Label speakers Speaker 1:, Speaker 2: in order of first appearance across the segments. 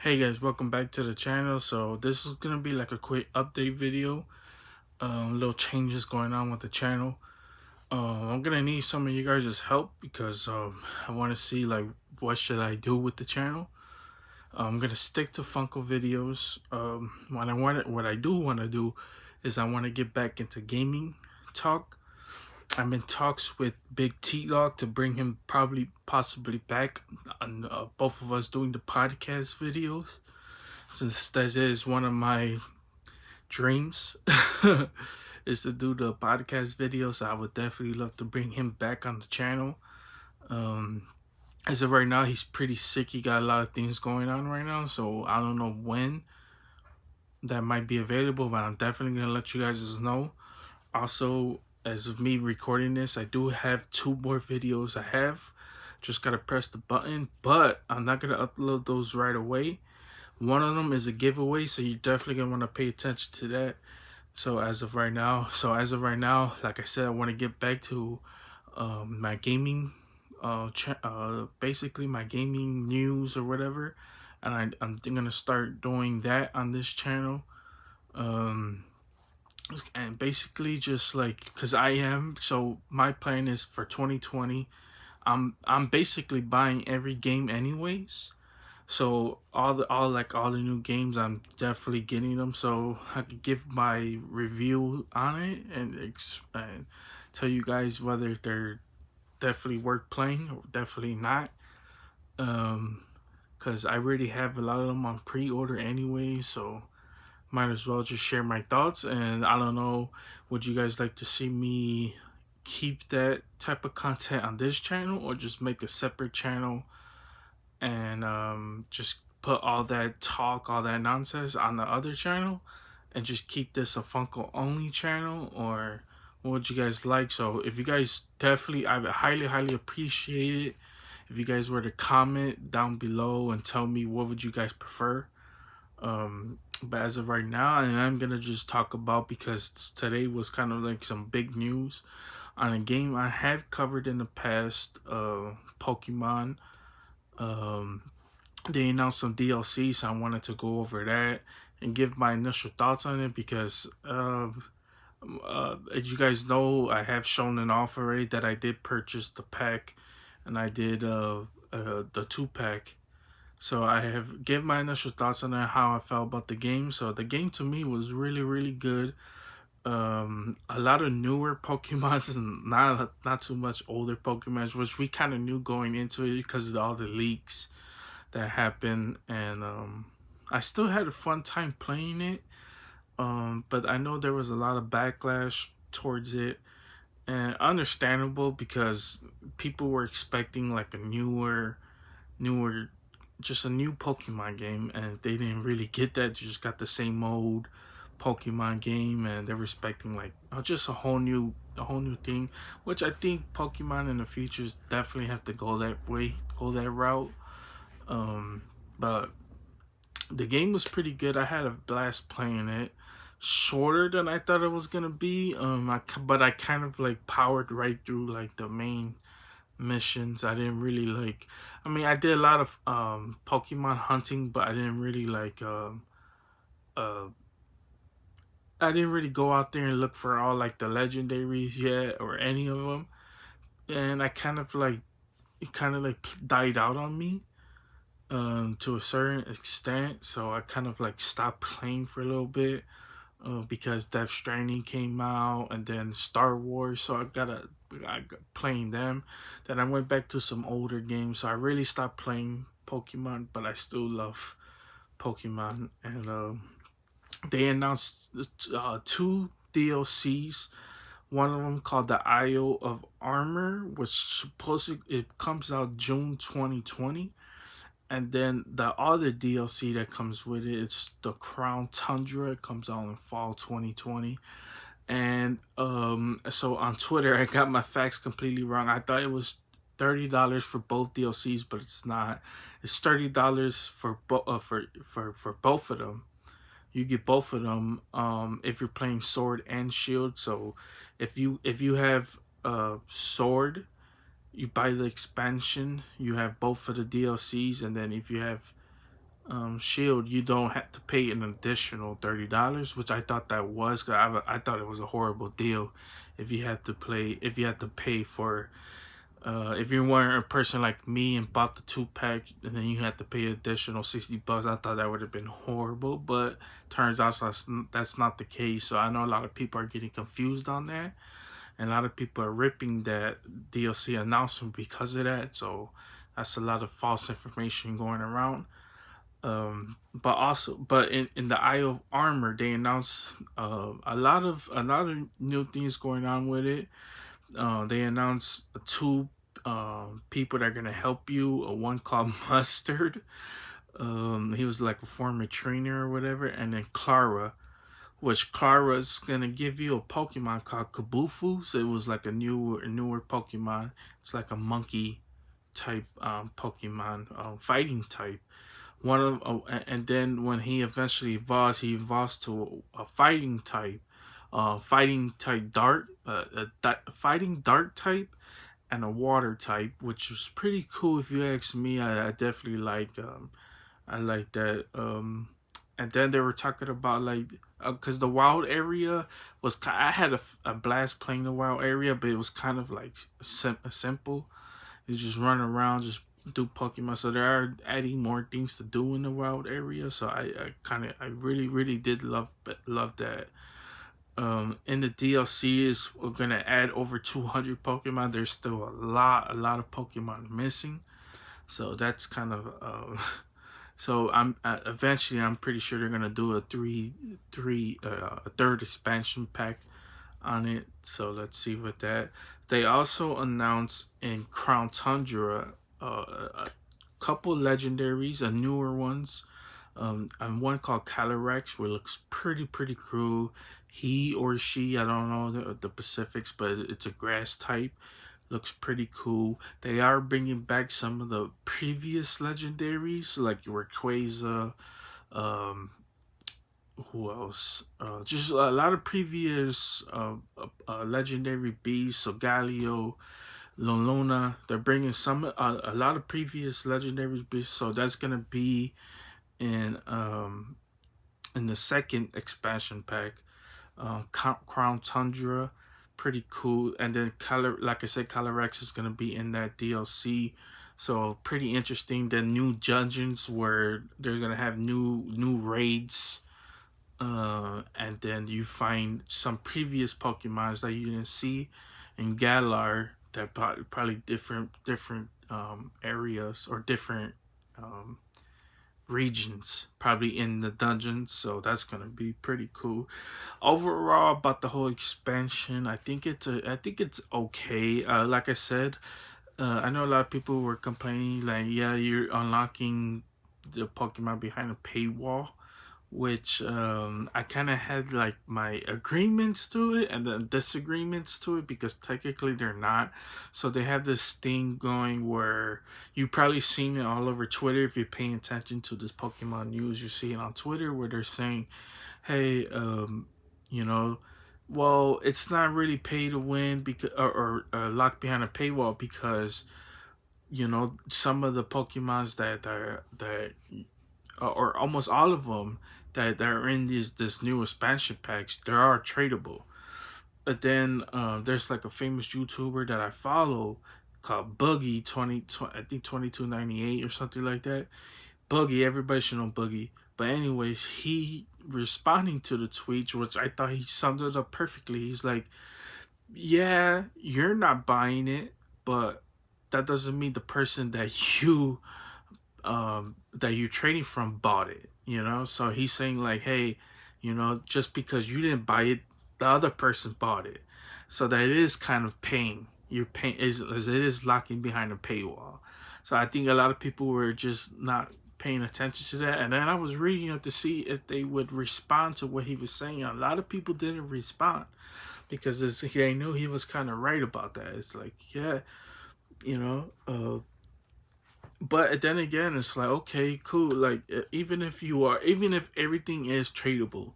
Speaker 1: Hey guys, welcome back to the channel. So this is gonna be like a quick update video. Little changes going on with the channel. I'm gonna need some of you guys' help because I want to see like what should I do with the channel. I'm gonna stick to Funko videos. What I do want to do is I want to get back into gaming talk. I'm in talks with Big T Dog to bring him possibly back on both of us doing the podcast videos, since that is one of my dreams is to do the podcast videos. So I would definitely love to bring him back on the channel. um as of right now, he's pretty sick. He got a lot of things going on right now, so I don't know when that might be available, but I'm definitely gonna let you guys know. Also, as of me recording this, I do have 2 more videos. I have just gotta press the button, but I'm not gonna upload those right away. One of them is a giveaway, so you're definitely gonna want to pay attention to that. So as of right now, like I said, I want to get back to my gaming, basically my gaming news or whatever, and I'm gonna start doing that on this channel. Um, and basically just like, cause so my plan is for 2020. I'm basically buying every game anyways. So all the new games, I'm definitely getting them, so I could give my review on it and tell you guys whether they're definitely worth playing or definitely not. Um, cause I already have a lot of them on pre-order anyway, so might as well just share my thoughts. And I don't know, would you guys like to see me keep that type of content on this channel or just make a separate channel and just put all that talk, all that nonsense on the other channel, and just keep this a Funko only channel? Or what would you guys like? So if you guys definitely, I would highly appreciate it if you guys were to comment down below and tell me what would you guys prefer. But as of right now, I'm gonna just talk about, because today was kind of like some big news on a game I had covered in the past, Pokemon. um they announced some DLC, so I wanted to go over that and give my initial thoughts on it, because as you guys know, I have shown an offer already that I did purchase the pack, and I did the 2 pack. So I have give my initial thoughts on that, how I felt about the game. So the game to me was really good. A lot of newer Pokemons and not too much older Pokemons, which we kind of knew going into it because of all the leaks that happened. And I still had a fun time playing it. But I know there was a lot of backlash towards it, and understandable, because people were expecting like a newer, just a new Pokemon game, and they didn't really get that. They just got the same old Pokemon game, and they're expecting like just a whole new thing, which I think Pokemon in the future definitely have to go that way, go that route. But the game was pretty good. I had a blast playing it. Shorter than I thought it was gonna be. But I kind of like powered right through like the main missions. I didn't really like. I mean, I did a lot of Pokemon hunting, but I didn't really like. Uh, I didn't really go out there and look for all like the legendaries yet or any of them. And I kind of like it kind of like died out on me to a certain extent. So I kind of like stopped playing for a little bit, because Death Stranding came out, and then Star Wars. So I got playing them. Then I went back to some older games. So I really stopped playing Pokemon, but I still love Pokemon. And they announced 2 DLCs. One of them called the Isle of Armor, which supposedly it comes out June 2020. And then the other DLC that comes with it, it's the Crown Tundra. It comes out in fall 2020. And so on Twitter, I got my facts completely wrong. I thought it was $30 for both DLCs, but it's not. It's $30 for both of them. You get both of them if you're playing Sword and Shield. So if you have Sword, you buy the expansion, you have both of the DLCs. And then if you have shield, you don't have to pay an additional $30, which I thought that was. 'Cause I thought it was a horrible deal if you had to pay for. If you weren't a person like me and bought the 2-pack and then you had to pay additional $60, I thought that would have been horrible. But turns out that's not the case. So I know a lot of people are getting confused on that, and a lot of people are ripping that DLC announcement because of that. So that's a lot of false information going around. But in the Eye of Armor, they announced a lot of new things going on with it. They announced two people that are gonna help you. One called Mustard. He was like a former trainer or whatever, and then Clara, which Clara's gonna give you a Pokemon called Kabufu. So it was like a newer Pokemon. It's like a monkey type Pokemon, fighting type. And then when he evolves to a fighting type, fighting dark type, and a water type, which was pretty cool if you ask me. I definitely I like that. And then they were talking about like, because the wild area I had a blast playing the wild area, but it was kind of like simple. You just run around, just do Pokemon. So they are adding more things to do in the wild area. So I really did love that. In the DLC is we're gonna add over 200 Pokemon. There's still a lot of Pokemon missing. So that's kind of so I'm eventually I'm pretty sure they're gonna do a third expansion pack on it. So let's see with that. They also announced in Crown Tundra a couple legendaries, newer ones. And one called Calyrex, where it looks pretty cool. He or she, I don't know the specifics, but it's a grass type. Looks pretty cool. They are bringing back some of the previous legendaries, like Rayquaza, um, who else? Just a lot of previous legendary beasts. So Galio, Lolona. They're bringing a lot of previous legendary beasts. So that's gonna be in the second expansion pack. Crown Tundra, pretty cool. And then like I said, Calyrex is gonna be in that DLC. So pretty interesting. Then new dungeons where they're gonna have new raids, and then you find some previous Pokemons that you didn't see in Galar, that probably different areas or different um, regions probably in the dungeons. So that's gonna be pretty cool. Overall, about the whole expansion, I think it's okay. Like I said, I know a lot of people were complaining like, yeah, you're unlocking the Pokemon behind a paywall, which I kind of had like my agreements to it and then disagreements to it, because technically they're not. So they have this thing going where you've probably seen it all over Twitter. If you're paying attention to this Pokemon news, you see it on Twitter where they're saying, hey, you know, well, it's not really pay to win because or locked behind a paywall, because some of the Pokemons that or almost all of them that are in this new expansion packs, they are tradable. But then there's like a famous YouTuber that I follow called Buggy 20, I think 2298 or something like that. Buggy, everybody should know Buggy. But anyways, he responding to the tweets, which I thought he summed it up perfectly. He's like, yeah, you're not buying it, but that doesn't mean the person that you're trading from bought it. So he's saying like, hey, just because you didn't buy it, the other person bought it. So that it is kind of paying. You're paying is it is locking behind a paywall. So I think a lot of people were just not paying attention to that. And then I was reading up to see if they would respond to what he was saying. A lot of people didn't respond because they knew he was kind of right about that. It's like, yeah, but then again, it's like, okay, cool. Like, even if everything is tradable,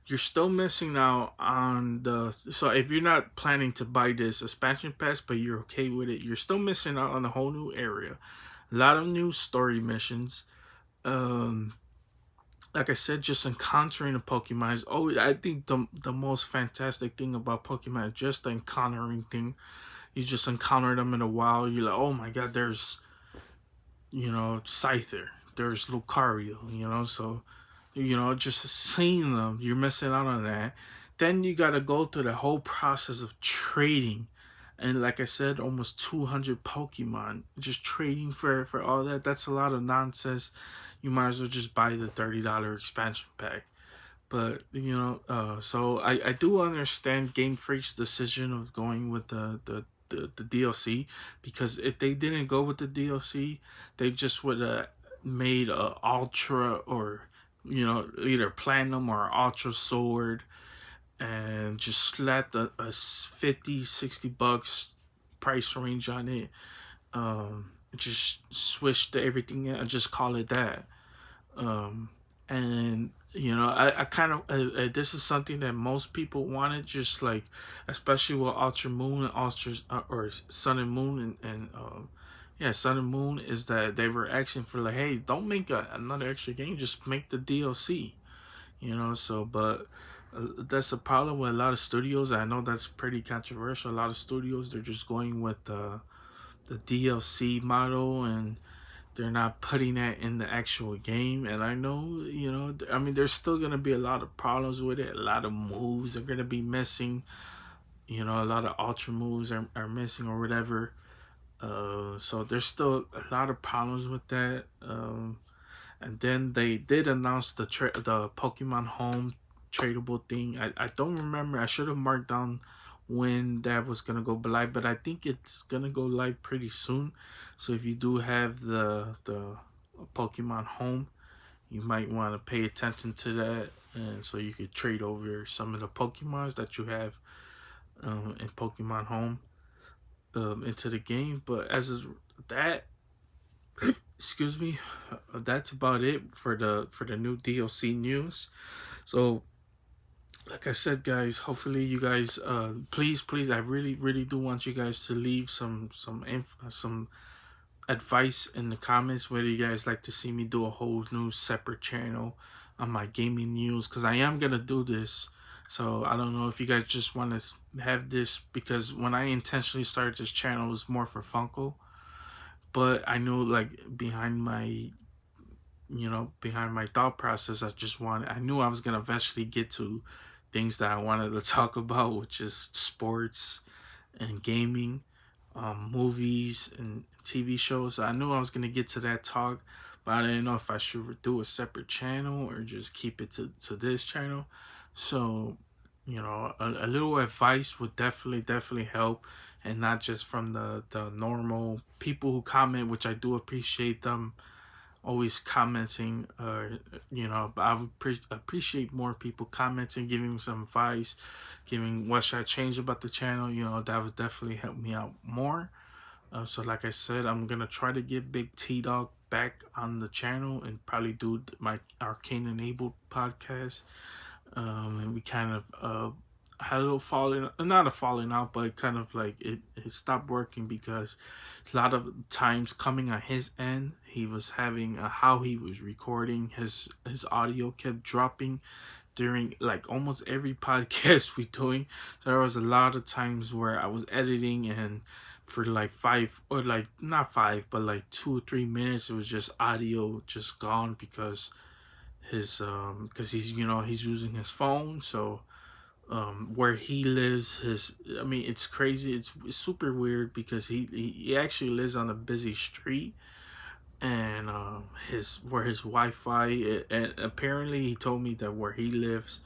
Speaker 1: you're still missing out on so if you're not planning to buy this expansion pass, but you're okay with it, you're still missing out on a whole new area, a lot of new story missions, um like I said, just encountering a Pokemon is always, I think, the most fantastic thing about Pokemon is just the encountering thing. You just encounter them in a while, you're like, oh my god, there's, Scyther, there's Lucario, so, just seeing them, you're missing out on that. Then you gotta go through the whole process of trading. And like I said, almost 200 Pokemon. Just trading for all that. That's a lot of nonsense. You might as well just buy the $30 expansion pack. But so I do understand Game Freak's decision of going with the DLC, because if they didn't go with the DLC, they just would have made a ultra, or either platinum or ultra sword, and just slapped a 50 $60 price range on it. Just switch to everything and just call it that. um and I kind of, this is something that most people wanted, just like, especially with Ultra Moon and Ultra, or Sun and Moon, and yeah, Sun and Moon, is that they were asking for, like, hey, don't make another extra game, just make the DLC. So, but that's a problem with a lot of studios. I know that's pretty controversial. A lot of studios, they're just going with the DLC model, and they're not putting that in the actual game. And I know, I mean, there's still gonna be a lot of problems with it. A lot of moves are gonna be missing. A lot of ultra moves are missing, or whatever. So there's still a lot of problems with that. And then they did announce the Pokemon Home tradable thing. I don't remember. I should have marked down when that was gonna go live, but I think it's gonna go live pretty soon. So if you do have the Pokemon Home, you might want to pay attention to that, and so you could trade over some of the Pokemons that you have in Pokemon Home into the game. But as is that, excuse me, that's about it for the new DLC news. So like I said, guys, hopefully you guys, please, I really do want you guys to leave some advice in the comments, whether you guys like to see me do a whole new separate channel on my gaming news, because I am gonna do this. So I don't know if you guys just want to have this, because when I intentionally started this channel, it was more for Funko. But I knew, like, behind my thought process, I knew I was gonna eventually get to things that I wanted to talk about, which is sports and gaming, movies and TV shows. I knew I was gonna get to that talk, but I didn't know if I should do a separate channel or just keep it to this channel. So, a little advice would definitely help, and not just from the normal people who comment, which I do appreciate them always commenting. But I would appreciate more people commenting, giving me some advice, giving what should I change about the channel. That would definitely help me out more. So like I said, I'm gonna try to get Big T Dog back on the channel and probably do my Arcane Enabled podcast. And we kind of had a little falling, not a falling out, but kind of like it stopped working, because a lot of times coming on his end, he was having how he was recording, his audio kept dropping during, like, almost every podcast we doing. So there was a lot of times where I was editing, and for like five, or like not five, but like 2 or 3 minutes, it was just audio just gone, because because he's using his phone. So where he lives, I mean, it's crazy, it's super weird, because he actually lives on a busy street, and his Wi-Fi, and apparently he told me that where he lives,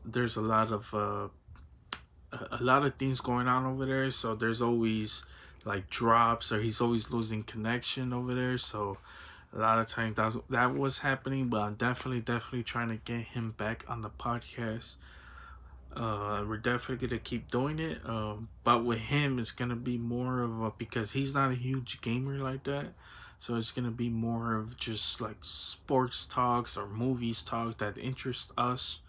Speaker 1: there's a lot of things going on over there. So there's always like drops, or he's always losing connection over there. So a lot of times that was happening. But I'm definitely trying to get him back on the podcast. We're definitely gonna keep doing it. But with him, it's gonna be more of a, because he's not a huge gamer like that. So it's gonna be more of just like sports talks or movies talk that interest us.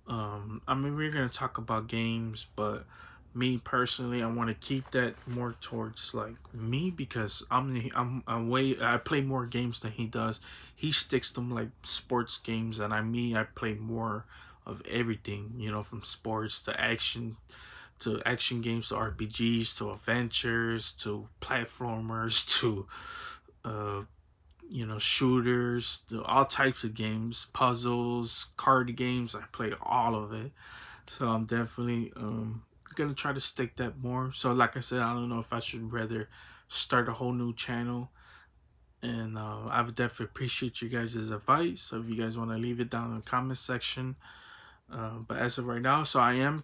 Speaker 1: I mean, we're gonna talk about games, but Me personally, I want to keep that more towards like me, because I'm way, I play more games than he does. He sticks to like sports games, and I play more of everything, you know, from sports to action games to RPGs to adventures to platformers to uh you know, shooters, to all types of games, puzzles, card games. I play all of it. So I'm definitely gonna try to stick that more. So like I said, I don't know if I should rather start a whole new channel. And I would definitely appreciate you guys' advice. So if you guys want to leave it down in the comment section. But as of right now, so I'm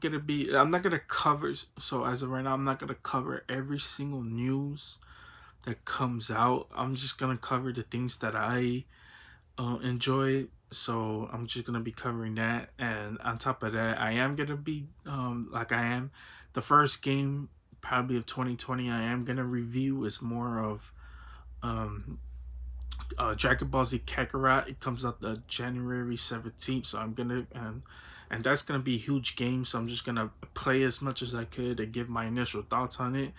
Speaker 1: not gonna cover, so as of right now, I'm not gonna cover every single news that comes out. I'm just gonna cover the things that I enjoy. So I'm just gonna be covering that, and on top of that, I am gonna be like I am the first game probably of 2020. I am gonna review is more of um Dragon Ball Z Kakarot. It comes out the January 17th, so I'm gonna and that's gonna be a huge game. So I'm just gonna play as much as I could and give my initial thoughts on it.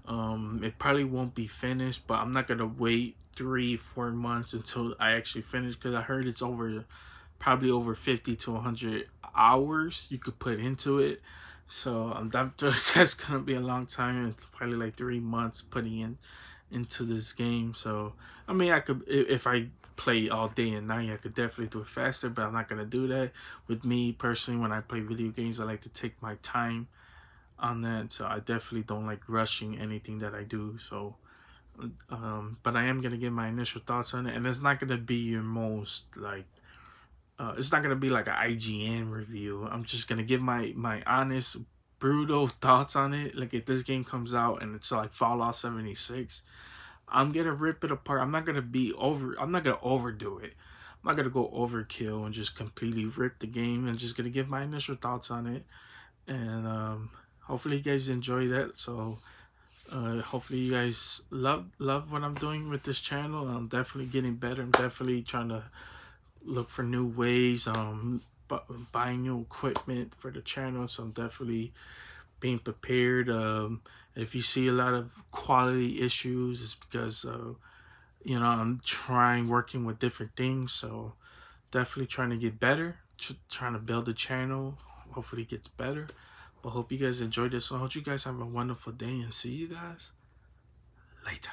Speaker 1: It probably won't be finished, but I'm not gonna wait 3-4 months until I actually finish, because I heard it's probably over 50 to 100 hours you could put into it. So that's gonna be a long time. It's probably like 3 months putting into this game. So I mean, I could, if I play all day and night, I could definitely do it faster, but I'm not gonna do that. With me personally, when I play video games, I like to take my time on that. So I definitely don't like rushing anything that I do. So but I am gonna give my initial thoughts on it, and it's not gonna be your most like it's not gonna be like an IGN review. I'm just gonna give my honest, brutal thoughts on it. Like if this game comes out and it's like Fallout 76, I'm gonna rip it apart. I'm not gonna overdo it. I'm not gonna go overkill and just completely rip the game. I'm just gonna give my initial thoughts on it, and hopefully you guys enjoy that. So hopefully you guys love what I'm doing with this channel. I'm definitely getting better. I'm definitely trying to look for new ways, buying new equipment for the channel. So I'm definitely being prepared. If you see a lot of quality issues, it's because you know, I'm working with different things. So definitely trying to get better, trying to build a channel. Hopefully it gets better. But hope you guys enjoyed this. So I hope you guys have a wonderful day, and see you guys later.